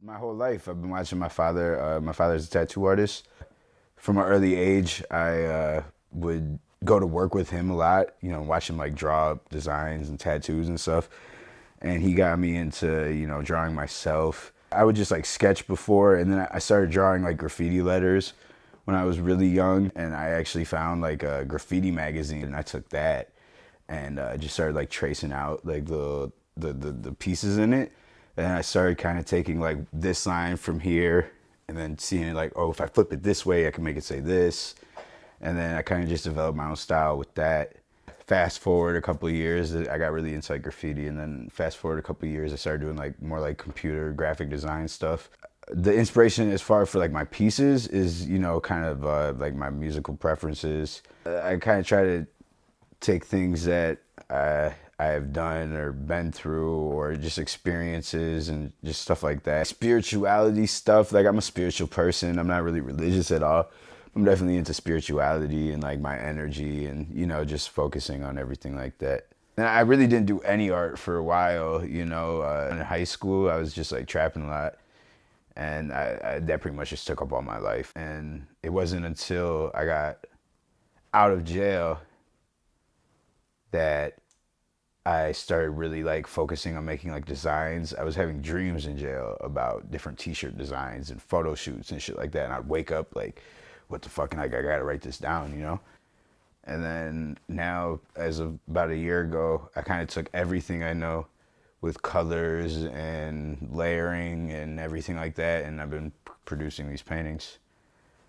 My whole life, I've been watching my father. My father's a tattoo artist. From an early age, I would go to work with him a lot. You know, watch him like draw up designs and tattoos and stuff. And he got me into drawing myself. I would just like sketch before, and then I started drawing like graffiti letters when I was really young. And I actually found like a graffiti magazine, and I took that and just started like tracing out like the pieces in it. And then I started kind of taking like this line from here and then seeing it like, oh, if I flip it this way, I can make it say this. And then I kind of just developed my own style with that. Fast forward a couple of years, I got really into like graffiti. And then fast forward a couple of years, I started doing like more like computer graphic design stuff. The inspiration as far for like my pieces is, kind of like my musical preferences. I kind of try to take things that I have done or been through or just experiences and just stuff like that. Spirituality stuff, like I'm a spiritual person. I'm not really religious at all. I'm definitely into spirituality and like my energy and, just focusing on everything like that. And I really didn't do any art for a while, in high school, I was just like trapping a lot. And that pretty much just took up all my life. And it wasn't until I got out of jail that I started really like focusing on making like designs. I was having dreams in jail about different t-shirt designs and photo shoots and shit like that. And I'd wake up like, what the fuck? And like, I gotta write this down. And then now, as of about a year ago, I kind of took everything I know with colors and layering and everything like that. And I've been producing these paintings.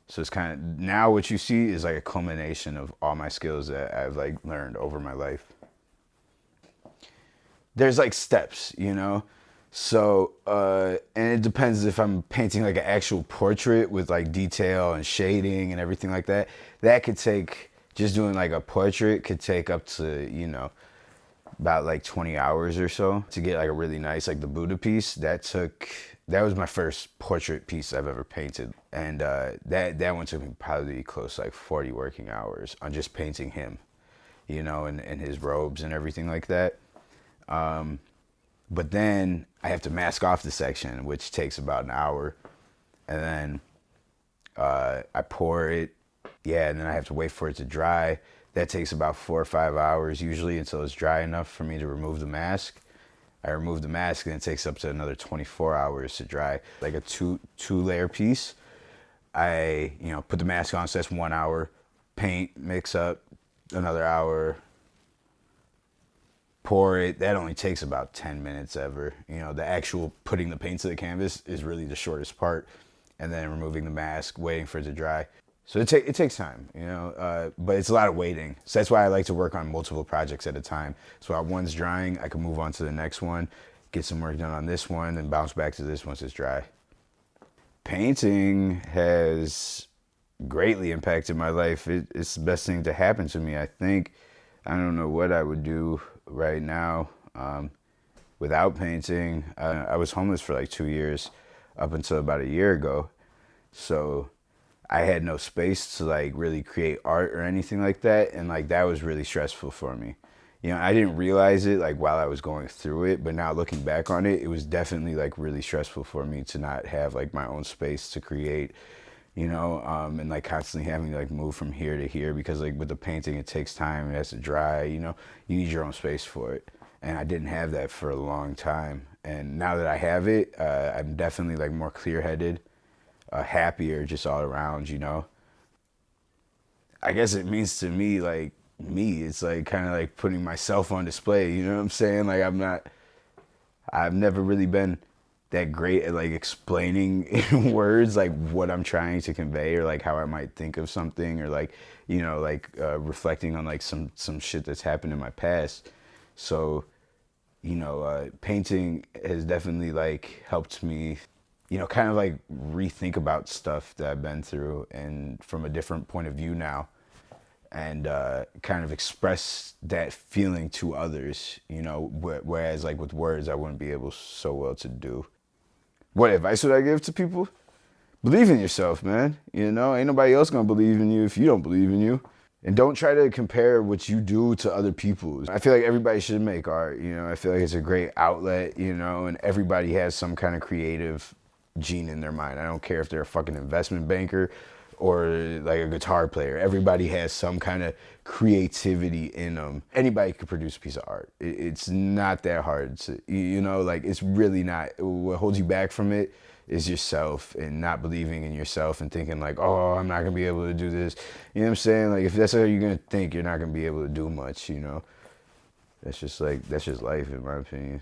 So it's kind of, now what you see is like a culmination of all my skills that I've like learned over my life. There's like steps. So, and it depends if I'm painting like an actual portrait with like detail and shading and everything like that. That could take, just doing like a portrait could take up to, about like 20 hours or so to get like a really nice, like the Buddha piece. That was my first portrait piece I've ever painted. And that one took me probably close to like 40 working hours on just painting him, and his robes and everything like that. But then I have to mask off the section, which takes about an hour. And then I pour it. Yeah, and then I have to wait for it to dry. That takes about 4 or 5 hours usually until it's dry enough for me to remove the mask. I remove the mask and it takes up to another 24 hours to dry. Like a two layer piece. I, put the mask on, so that's 1 hour. Paint, mix up, another hour. Pour it. That only takes about 10 minutes ever. The actual putting the paint to the canvas is really the shortest part. And then removing the mask, waiting for it to dry. So it takes time, but it's a lot of waiting. So that's why I like to work on multiple projects at a time. So while one's drying, I can move on to the next one, get some work done on this one, then bounce back to this once it's dry. Painting has greatly impacted my life. It's the best thing to happen to me, I think. I don't know what I would do right now without painting. I was homeless for like 2 years up until about a year ago. So I had no space to like really create art or anything like that. And like that was really stressful for me. I didn't realize it like while I was going through it, but now looking back on it, it was definitely like really stressful for me to not have like my own space to create, and like constantly having to like move from here to here because like with the painting, it takes time, it has to dry, you need your own space for it. And I didn't have that for a long time. And now that I have it, I'm definitely like more clear-headed, happier just all around. I guess it means to me like me, it's like kind of like putting myself on display, you know what I'm saying? Like I've never really been that great at like explaining in words like what I'm trying to convey or like how I might think of something or like reflecting on like some shit that's happened in my past. So painting has definitely like helped me kind of like rethink about stuff that I've been through and from a different point of view now, and kind of express that feeling to others, whereas like with words I wouldn't be able so well to do. What advice would I give to people? Believe in yourself, man. Ain't nobody else gonna believe in you if you don't believe in you. And don't try to compare what you do to other people. I feel like everybody should make art, I feel like it's a great outlet, and everybody has some kind of creative gene in their mind. I don't care if they're a fucking investment banker or like a guitar player. Everybody has some kind of creativity in them. Anybody could produce a piece of art. It's not that hard. You know, like it's really not. What holds you back from it is yourself and not believing in yourself and thinking like, oh, I'm not gonna be able to do this. You know what I'm saying? Like if that's how you're gonna think, you're not gonna be able to do much, you know? That's just life in my opinion.